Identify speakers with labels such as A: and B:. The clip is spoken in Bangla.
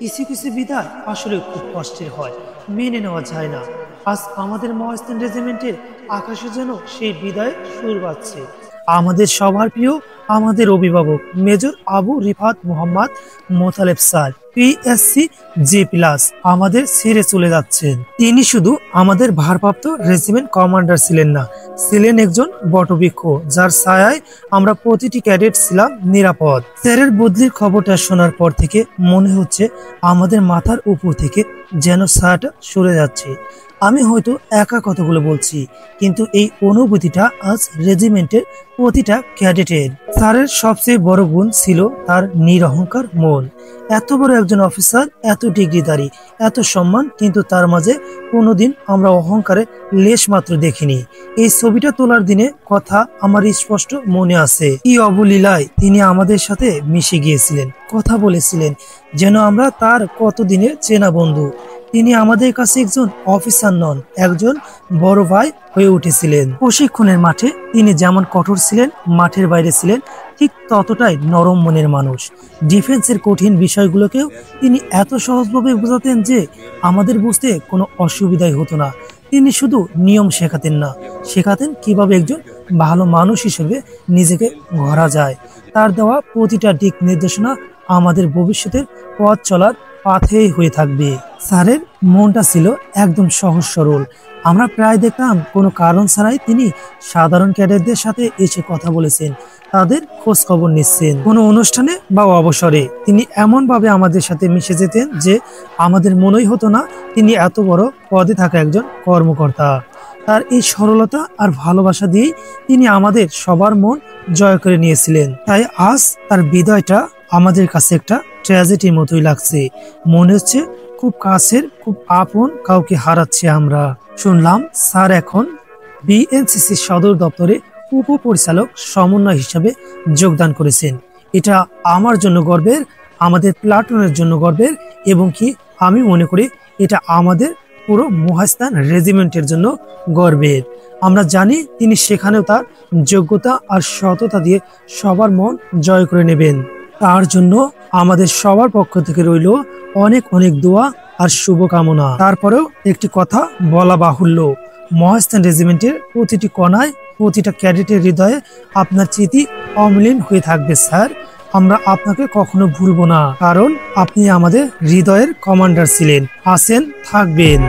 A: কিছু কিছু বিদায় আসলে খুব কষ্টের হয়, মেনে নেওয়া যায় না। আজ আমাদের মহাস্থান রেজিমেন্টের আকাশে যেন সেই বিদায় সুর বাজছে। আমাদের সবার প্রিয়, আমাদের অভিভাবক major Abu Rifat Mohammad Motaleb sir PSC G plus আমাদের ছেড়ে চলে যাচ্ছেন। তিনি শুধু আমাদের ভারপ্রাপ্ত রেজিমেন্ট কমান্ডার ছিলেন না, ছিলেন একজন বটবৃক্ষ যার ছায়ায় আমরা প্রতিটি ক্যাডেট ছিলাম নিরাপদ। স্যারের বদলির খবরটা শোনার পর থেকে মনে হচ্ছে আমাদের মাথার উপর থেকে যেন ছায়াটা সরে যাচ্ছে। আমি হয়তো একা কথাগুলো বলছি, কিন্তু এই অনুভূতিটা আজ রেজিমেন্টের প্রতিটা ক্যাডেটের। স্যারের সবচেয়ে বড় গুণ ছিল তার নিরহংকার মন। এত বড় একজন অফিসার, এত ডিগ্রিধারী, এত সম্মান, কিন্তু তার মাঝে কোনোদিন আমরা অহংকারে লেশ মাত্র দেখিনি। এই ছবিটা তোলার দিনে কথা আমার স্পষ্ট মনে আছে। কি অবলীলায় তিনি আমাদের সাথে মিশে গিয়েছিলেন, কথা বলেছিলেন যেন আমরা তার কতদিনের চেনা বন্ধু। তিনি আমাদের কাছে একজন অফিসার নন, একজন বড় ভাই হয়ে উঠেছিলেন। প্রশিক্ষণের মাঠে তিনি যেমন কঠোর ছিলেন, মাঠের বাইরে ছিলেন ঠিক ততটাই নরম মনের মানুষ। ডিফেন্সের কঠিন বিষয়গুলোকেও তিনি এত সহজভাবে বোঝাতেন যে আমাদের বুঝতে কোনো অসুবিধাই হতো না। তিনি শুধু নিয়ম শেখাতেন না, শেখাতেন কিভাবে একজন ভালো মানুষ হিসেবে নিজেকে গড়া যায়। তার দেওয়া প্রতিটা দিক নির্দেশনা আমাদের ভবিষ্যতের পথ চলার পাথেই হয়ে থাকবে। স্যারের মনটা ছিল একদম সহজ সরল। আমরা প্রায় দেখতাম কোনো কারণ ছাড়াই তিনি সাধারণ ক্যাডেটদের সাথে এসে কথা বলেছেন, তাদের খোঁজ খবর নিচ্ছেন। কোনো অনুষ্ঠানে বা অবসরে তিনি এমন ভাবে আমাদের সাথে মিশে যেতেন যে আমাদের মনেই হতো না তিনি এত বড় পদে থাকা একজন কর্মকর্তা। তার এই সরলতা আর ভালোবাসা দিয়েই তিনি আমাদের সবার মন জয় করে নিয়েছিলেন। তাই আজ তার বিদায়টা আমাদের কাছে একটা ট্র্যাজেডির মতোই লাগছে। মনে হচ্ছে খুব কাছের, খুব আপন কাউকে হারাচ্ছি আমরা। শুনলাম স্যার এখন বিএনসিসি সদর দপ্তরে উপপরিচালক সমন্বয় হিসাবে যোগদান করেছেন। এটা আমার জন্য গর্বের, আমাদের প্লাটুনের জন্য গর্বের, এবং কি আমি মনে করি এটা আমাদের পুরো মহাস্থান রেজিমেন্টের জন্য গর্বের। আমরা জানি তিনি সেখানেও তার যোগ্যতা আর সততা দিয়ে সবার মন জয় করে নেবেন। তার জন্য আমাদের সবার পক্ষ থেকে রইল অনেক অনেক দোয়া আর শুভকামনা। তারপরেও একটি কথা বলা বাহুল্য, মহাস্থান রেজিমেন্টের প্রতিটি কোণায়, প্রতিটা ক্যাডেটের হৃদয়ে আপনার স্মৃতি অমলিন হয়ে থাকবে স্যার। আমরা আপনাকে কখনো ভুলবো না, কারণ আপনি আমাদের হৃদয়ের কমান্ডার ছিলেন, আছেন, থাকবেন।